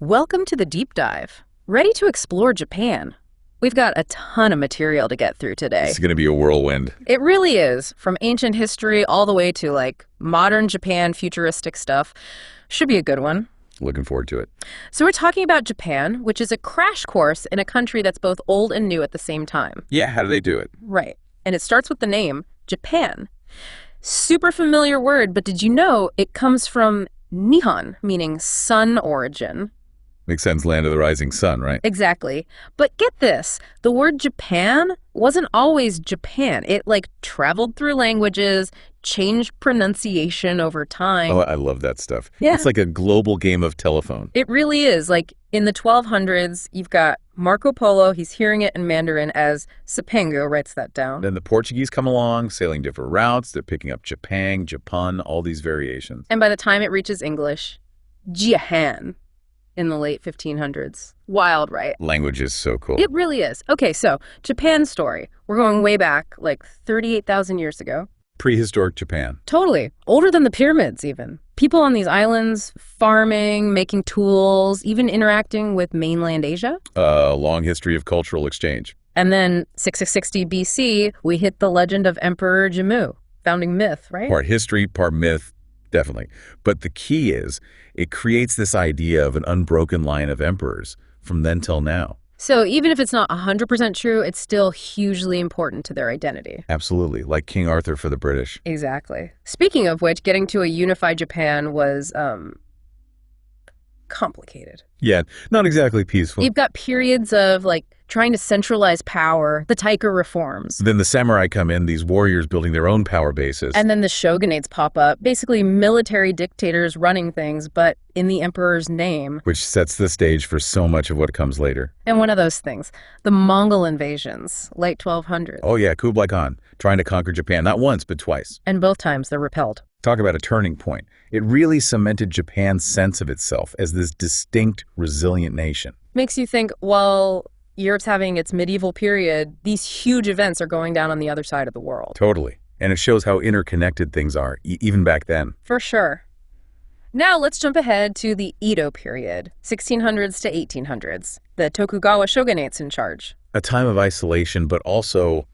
Welcome to the deep dive. Ready to explore Japan? We've got a ton of material to get through today. It's going to be a whirlwind. It really is, from ancient history all the way to modern Japan futuristic stuff. Should be a good one. Looking forward to it. So we're talking about Japan, which is a crash course in a country that's both old and new at the same time. Yeah, how do they do it? Right. And it starts with the name, Japan. Super familiar word, but did you know it comes from Nihon, meaning sun origin? Makes sense, land of the rising sun, right? Exactly. But get this, the word Japan wasn't always Japan. It traveled through languages, changed pronunciation over time. Oh, I love that stuff. Yeah. It's like a global game of telephone. It really is. In the 1200s, you've got Marco Polo, he's hearing it in Mandarin as Cipango writes that down. Then the Portuguese come along, sailing different routes. They're picking up Japan, Japan, all these variations. And by the time it reaches English, Jiahan in the late 1500s. Wild, right? Language is so cool. It really is. Okay, so Japan's story. We're going way back, 38,000 years ago. Prehistoric Japan. Totally. Older than the pyramids, even. People on these islands, farming, making tools, even interacting with mainland Asia. A long history of cultural exchange. And then 660 BC, we hit the legend of Emperor Jimmu, founding myth, right? Part history, part myth, definitely. But the key is, it creates this idea of an unbroken line of emperors from then till now. So even if it's not 100% true, it's still hugely important to their identity. Absolutely, like King Arthur for the British. Exactly. Speaking of which, getting to a unified Japan was complicated. Yeah, not exactly peaceful. You've got periods of trying to centralize power, the Taika reforms. Then the samurai come in, these warriors building their own power bases. And then the shogunates pop up, basically military dictators running things, but in the emperor's name. Which sets the stage for so much of what comes later. And one of those things, the Mongol invasions, late 1200s. Oh yeah, Kublai Khan, trying to conquer Japan, not once, but twice. And both times they're repelled. Talk about a turning point. It really cemented Japan's sense of itself as this distinct, resilient nation. Makes you think, well, Europe's having its medieval period, these huge events are going down on the other side of the world. Totally. And it shows how interconnected things are, even back then. For sure. Now let's jump ahead to the Edo period, 1600s to 1800s. The Tokugawa shogunate's in charge. A time of isolation, but also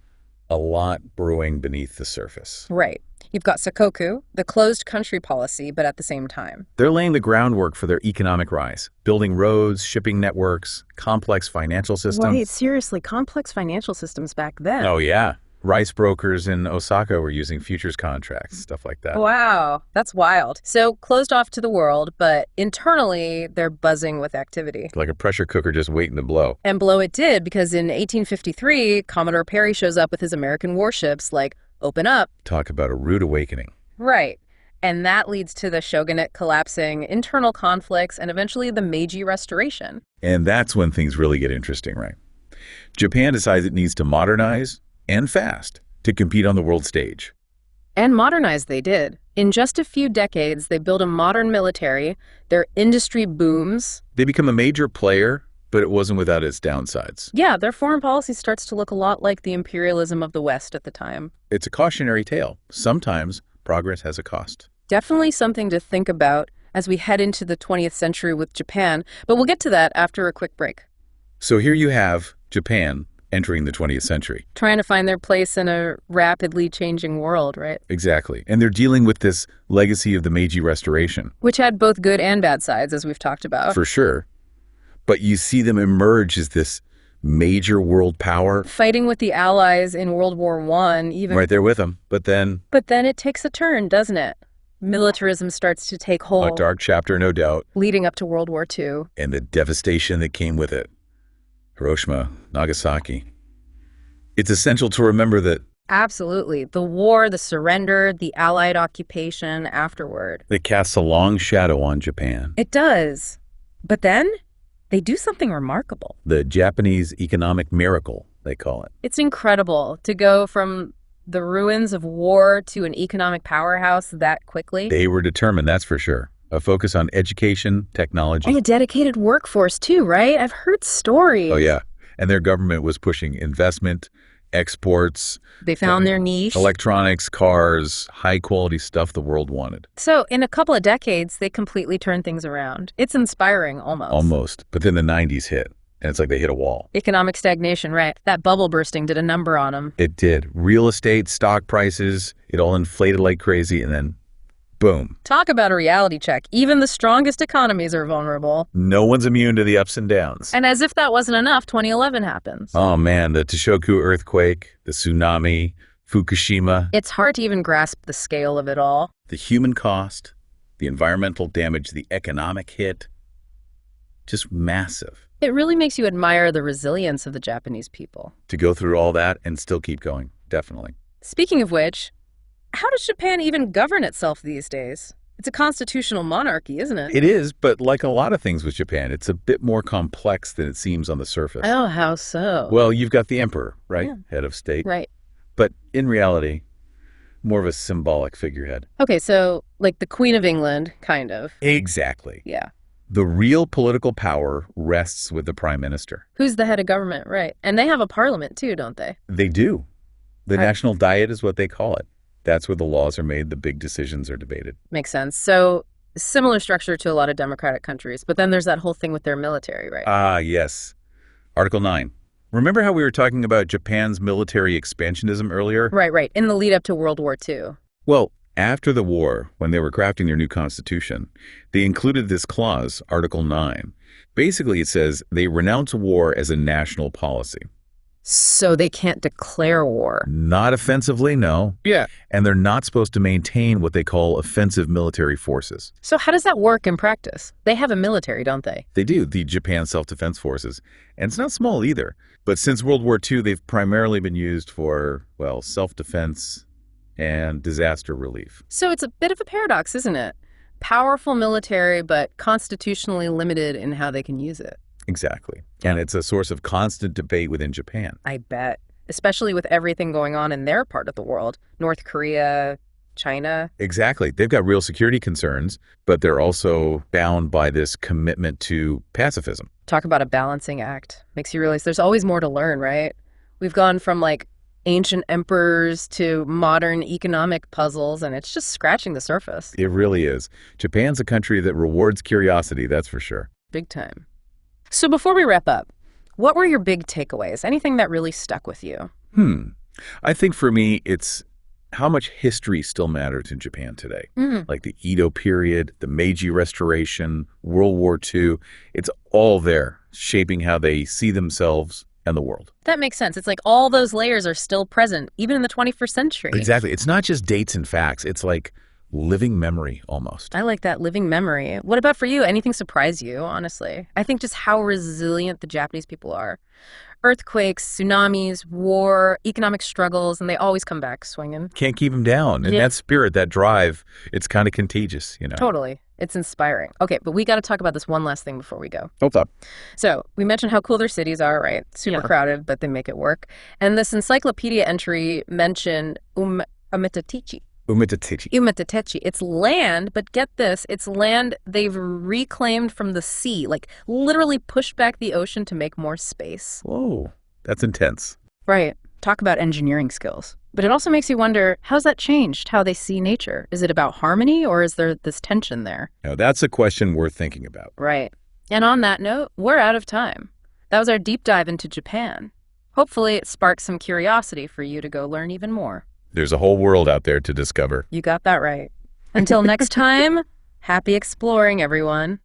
a lot brewing beneath the surface. Right. You've got Sakoku, the closed country policy, but at the same time. They're laying the groundwork for their economic rise, building roads, shipping networks, complex financial systems. Wait, seriously, complex financial systems back then? Oh, yeah. Rice brokers in Osaka were using futures contracts, stuff like that. Wow, that's wild. So closed off to the world, but internally, they're buzzing with activity. Like a pressure cooker just waiting to blow. And blow it did, because in 1853, Commodore Perry shows up with his American warships, open up. Talk about a rude awakening. Right. And that leads to the shogunate collapsing, internal conflicts, and eventually the Meiji Restoration. And that's when things really get interesting, right? Japan decides it needs to modernize, and fast, to compete on the world stage. And modernize they did. In just a few decades, they built a modern military, their industry booms. They become a major player, but it wasn't without its downsides. Yeah, their foreign policy starts to look a lot like the imperialism of the West at the time. It's a cautionary tale. Sometimes progress has a cost. Definitely something to think about as we head into the 20th century with Japan, but we'll get to that after a quick break. So here you have Japan entering the 20th century. Trying to find their place in a rapidly changing world, right? Exactly. And they're dealing with this legacy of the Meiji Restoration. Which had both good and bad sides, as we've talked about. For sure. But you see them emerge as this major world power. Fighting with the Allies in World War I, even. Right there with them. But then it takes a turn, doesn't it? Militarism starts to take hold. A dark chapter, no doubt. Leading up to World War II. And the devastation that came with it. Hiroshima, Nagasaki. It's essential to remember that. Absolutely. The war, the surrender, the Allied occupation afterward. It casts a long shadow on Japan. It does. But then they do something remarkable. The Japanese economic miracle, they call it. It's incredible to go from the ruins of war to an economic powerhouse that quickly. They were determined, that's for sure. A focus on education, technology. And a dedicated workforce too, right? I've heard stories. Oh, yeah. And their government was pushing investment, exports, They found their niche. electronics, cars, high-quality stuff the world wanted. So in a couple of decades, they completely turned things around. It's inspiring, almost. Almost. But then the 90s hit, and it's like they hit a wall. Economic stagnation, right. That bubble bursting did a number on them. It did. Real estate, stock prices, it all inflated like crazy, and then boom. Talk about a reality check. Even the strongest economies are vulnerable. No one's immune to the ups and downs. And as if that wasn't enough, 2011 happens. Oh man, the Toshoku earthquake, the tsunami, Fukushima. It's hard to even grasp the scale of it all. The human cost, the environmental damage, the economic hit. Just massive. It really makes you admire the resilience of the Japanese people. To go through all that and still keep going, definitely. Speaking of which, how does Japan even govern itself these days? It's a constitutional monarchy, isn't it? It is, but like a lot of things with Japan, it's a bit more complex than it seems on the surface. Oh, how so? Well, you've got the emperor, right? Yeah. Head of state. Right. But in reality, more of a symbolic figurehead. Okay, so like the Queen of England, kind of. Exactly. Yeah. The real political power rests with the prime minister. Who's the head of government, right? And they have a parliament too, don't they? They do. The Right. National Diet is what they call it. That's where the laws are made, the big decisions are debated. Makes sense. So similar structure to a lot of democratic countries, but then there's that whole thing with their military, right? Ah, yes. Article 9. Remember how we were talking about Japan's military expansionism earlier? Right. In the lead up to World War II. Well, after the war, when they were crafting their new constitution, they included this clause, Article 9. Basically, it says they renounce war as a national policy. So they can't declare war. Not offensively, no. Yeah. And they're not supposed to maintain what they call offensive military forces. So how does that work in practice? They have a military, don't they? They do, the Japan Self-Defense Forces. And it's not small either. But since World War II, they've primarily been used for, well, self-defense and disaster relief. So it's a bit of a paradox, isn't it? Powerful military, but constitutionally limited in how they can use it. Exactly. And it's a source of constant debate within Japan. I bet. Especially with everything going on in their part of the world. North Korea, China. Exactly. They've got real security concerns, but they're also bound by this commitment to pacifism. Talk about a balancing act. Makes you realize there's always more to learn, right? We've gone from like ancient emperors to modern economic puzzles, and it's just scratching the surface. It really is. Japan's a country that rewards curiosity, that's for sure. Big time. So before we wrap up, what were your big takeaways? Anything that really stuck with you? I think for me, it's how much history still matters in Japan today. Like the Edo period, the Meiji Restoration, World War II. It's all there, shaping how they see themselves and the world. That makes sense. It's like all those layers are still present, even in the 21st century. Exactly. It's not just dates and facts. It's like living memory almost. I like that, living memory. What about for you? Anything surprise you, honestly? I think just how resilient the Japanese people are. Earthquakes, tsunamis, war, economic struggles, and they always come back swinging. Can't keep them down. And Yeah. that spirit, that drive, it's kind of contagious, you know. Totally. It's inspiring. Okay, but we got to talk about this one last thing before we go. Hold up. So we mentioned how cool their cities are, right? Super crowded, but they make it work. And this encyclopedia entry mentioned Umetetsuchi. Umetetsuchi. It's land, but get this, it's land they've reclaimed from the sea, like literally pushed back the ocean to make more space. Whoa, that's intense. Right. Talk about engineering skills. But it also makes you wonder, how's that changed, how they see nature? Is it about harmony, or is there this tension there? Now, that's a question worth thinking about. Right. And on that note, we're out of time. That was our deep dive into Japan. Hopefully it sparked some curiosity for you to go learn even more. There's a whole world out there to discover. You got that right. Until next time, happy exploring, everyone.